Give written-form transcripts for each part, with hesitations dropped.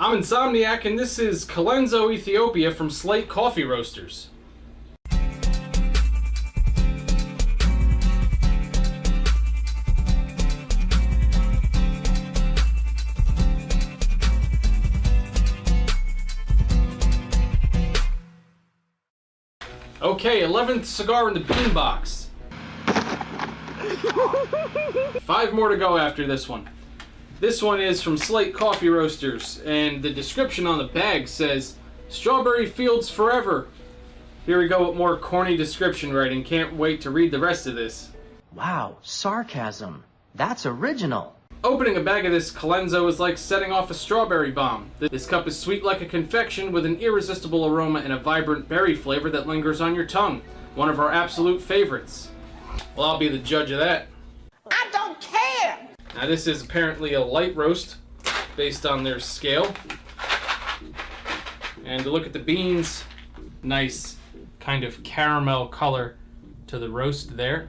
I'm Insomniac, and this is Kilenso Ethiopia from Slate Coffee Roasters. Okay, 11th cigar in the bean box. 5 more to go after this one. This one is from Slate Coffee Roasters, and the description on the bag says, "Strawberry fields forever." Here we go with more corny description writing. Can't wait to read the rest of this. Wow, sarcasm. That's original. Opening a bag of this Kilenso is like setting off a strawberry bomb. This cup is sweet like a confection with an irresistible aroma and a vibrant berry flavor that lingers on your tongue. One of our absolute favorites. Well, I'll be the judge of that. I don't care! Now this is apparently a light roast based on their scale. And to look at the beans, nice kind of caramel color to the roast there.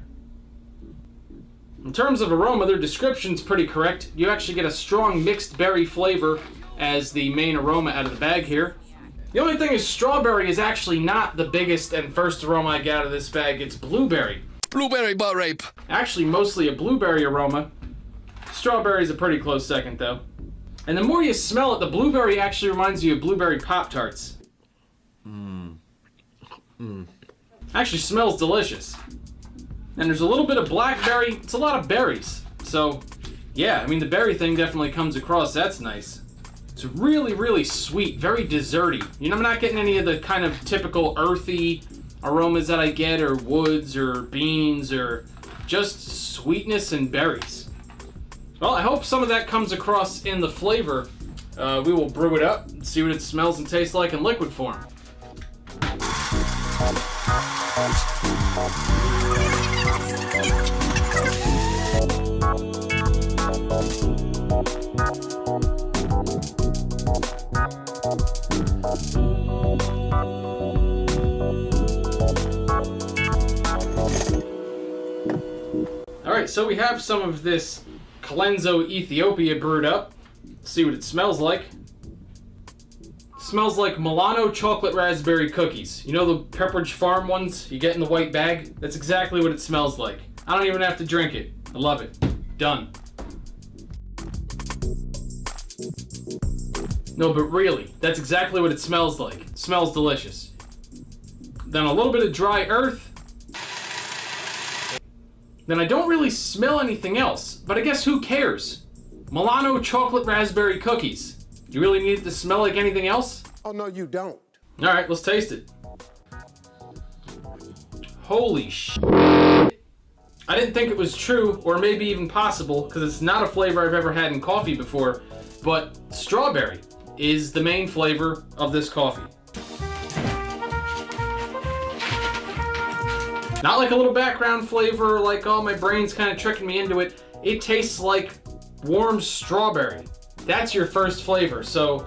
In terms of aroma, their description's pretty correct. You actually get a strong mixed berry flavor as the main aroma out of the bag here. The only thing is strawberry is actually not the biggest and first aroma I get out of this bag. It's blueberry. Blueberry butt rape. Actually, mostly a blueberry aroma. Strawberry is a pretty close second, though. And the more you smell it, the blueberry actually reminds you of blueberry Pop-Tarts. Actually smells delicious. And there's a little bit of blackberry. It's a lot of berries. So, yeah, I mean, the berry thing definitely comes across. That's nice. It's really, really sweet, very desserty. You know, I'm not getting any of the kind of typical earthy aromas that I get, or woods, or beans, or just sweetness and berries. Well, I hope some of that comes across in the flavor. We will brew it up and see what it smells and tastes like in liquid form. Alright, so we have some of this Kilenso Ethiopia brewed up. Let's see what it smells like. It smells like Milano chocolate raspberry cookies. You know the Pepperidge Farm ones you get in the white bag? That's exactly what it smells like. I don't even have to drink it. I love it. Done. No, but really, that's exactly what it smells like. It smells delicious. Then a little bit of dry earth. Then I don't really smell anything else, but I guess who cares? Milano chocolate raspberry cookies. You really need it to smell like anything else? Oh, no, you don't. All right, let's taste it. Holy shit. I didn't think it was true, or maybe even possible, because it's not a flavor I've ever had in coffee before, but strawberry is the main flavor of this coffee. Not like a little background flavor, like, oh, my brain's kind of tricking me into it. It tastes like warm strawberry. That's your first flavor, so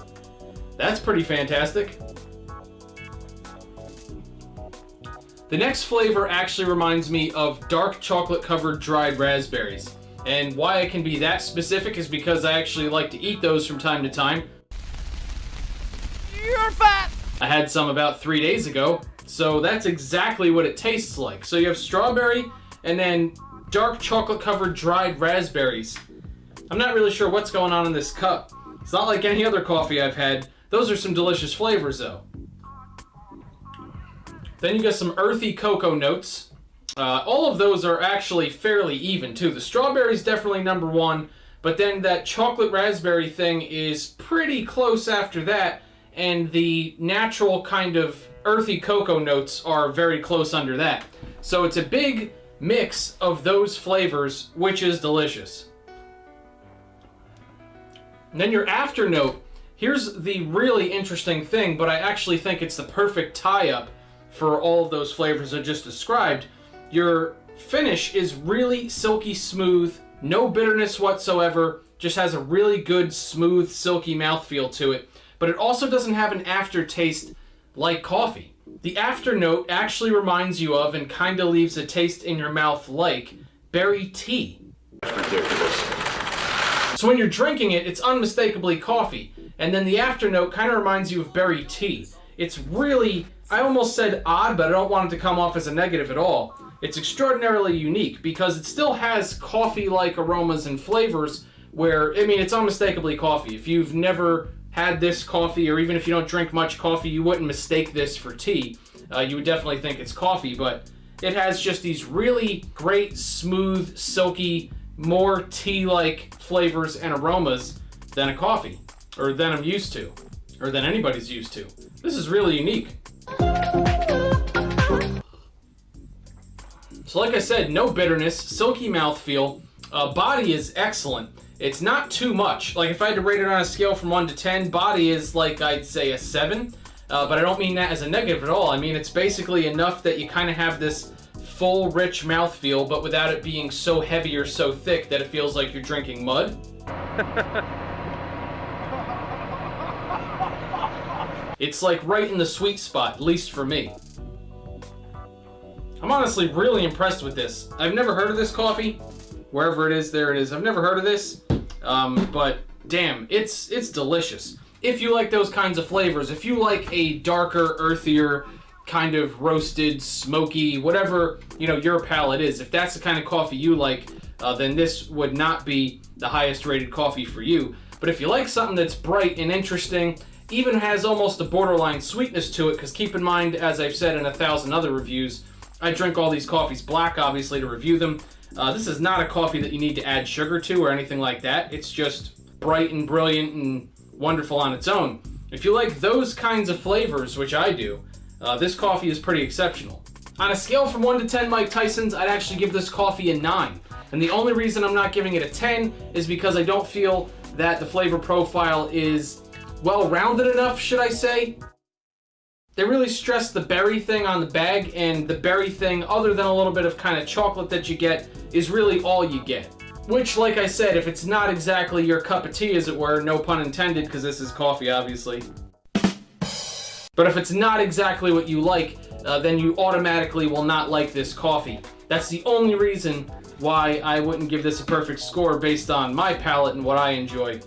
that's pretty fantastic. The next flavor actually reminds me of dark chocolate covered dried raspberries. And why I can be that specific is because I actually like to eat those from time to time. You're fat. I had some about 3 days ago, so that's exactly what it tastes like. So you have strawberry and then dark chocolate covered dried raspberries. I'm not really sure what's going on in this cup. It's not like any other coffee I've had. Those are some delicious flavors though. Then you get some earthy cocoa notes. All of those are actually fairly even too. The strawberry's definitely number one, but then that chocolate raspberry thing is pretty close after that, and the natural kind of earthy cocoa notes are very close under that. So it's a big mix of those flavors, which is delicious. And then your after note, here's the really interesting thing, but I actually think it's the perfect tie-up for all of those flavors I just described. Your finish is really silky smooth, no bitterness whatsoever, just has a really good, smooth, silky mouthfeel to it. But it also doesn't have an aftertaste like coffee. The after note actually reminds you of and kind of leaves a taste in your mouth like berry tea. Ridiculous. So when you're drinking it, it's unmistakably coffee. And then the afternote kind of reminds you of berry tea. It's really, I almost said odd, but I don't want it to come off as a negative at all. It's extraordinarily unique because it still has coffee-like aromas and flavors where, I mean, it's unmistakably coffee. If you've never had this coffee, or even if you don't drink much coffee, you wouldn't mistake this for tea. You would definitely think it's coffee, but it has just these really great, smooth, silky, more tea-like flavors and aromas than a coffee, or than I'm used to, or than anybody's used to. This is really unique. So like I said, no bitterness, silky mouthfeel. Body is excellent. It's not too much. Like if I had to rate it on a scale from 1 to 10, body is like I'd say a 7. But I don't mean that as a negative at all. I mean it's basically enough that you kind of have this full, rich mouthfeel, but without it being so heavy or so thick that it feels like you're drinking mud. It's like right in the sweet spot, at least for me. I'm honestly really impressed with this. I've never heard of this coffee. Wherever it is, there it is. I've never heard of this, but damn, it's delicious. If you like those kinds of flavors, if you like a darker, earthier, kind of roasted, smoky, whatever, you know, your palate is, if that's the kind of coffee you like, then this would not be the highest rated coffee for you. But if you like something that's bright and interesting, even has almost a borderline sweetness to it, because keep in mind, as I've said in 1,000 other reviews, I drink all these coffees black, obviously, to review them. This is not a coffee that you need to add sugar to or anything like that. It's just bright and brilliant and wonderful on its own. If you like those kinds of flavors, which I do, this coffee is pretty exceptional. On a scale from 1 to 10 Mike Tysons, I'd actually give this coffee a 9. And the only reason I'm not giving it a 10 is because I don't feel that the flavor profile is well-rounded enough, should I say. They really stress the berry thing on the bag, and the berry thing, other than a little bit of kind of chocolate that you get, is really all you get. Which, like I said, if it's not exactly your cup of tea, as it were, no pun intended, because this is coffee, obviously. But if it's not exactly what you like, then you automatically will not like this coffee. That's the only reason why I wouldn't give this a perfect score based on my palate and what I enjoy.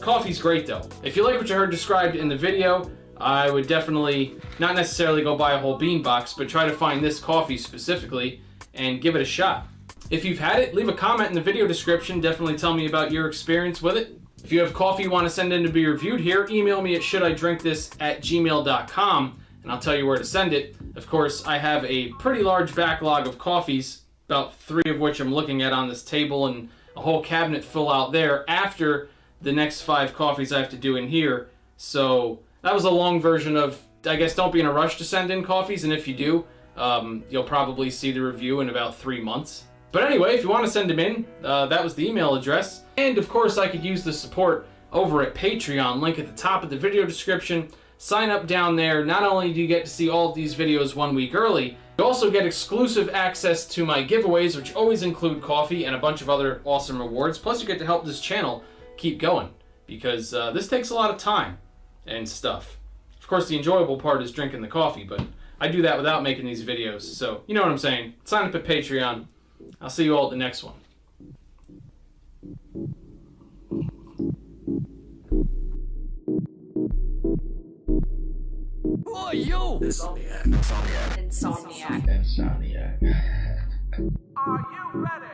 Coffee's great, though. If you like what you heard described in the video, I would definitely not necessarily go buy a whole bean box, but try to find this coffee specifically and give it a shot. If you've had it, leave a comment in the video description. Definitely tell me about your experience with it. If you have coffee you want to send in to be reviewed here, email me at shouldidrinkthis@gmail.com and I'll tell you where to send it. Of course, I have a pretty large backlog of coffees, about 3 of which I'm looking at on this table, and a whole cabinet full out there after the next 5 coffees I have to do in here. So that was a long version of, I guess, don't be in a rush to send in coffees, and if you do, you'll probably see the review in about 3 months. But anyway, if you want to send them in, that was the email address. And of course, I could use the support over at Patreon, link at the top of the video description. Sign up down there. Not only do you get to see all of these videos 1 week early, you also get exclusive access to my giveaways, which always include coffee and a bunch of other awesome rewards. Plus, you get to help this channel keep going, because this takes a lot of time and stuff. Of course, the enjoyable part is drinking the coffee, but I do that without making these videos, so you know what I'm saying. Sign up at Patreon. I'll see you all at the next one. Oh, you! Insomniac. Are you ready?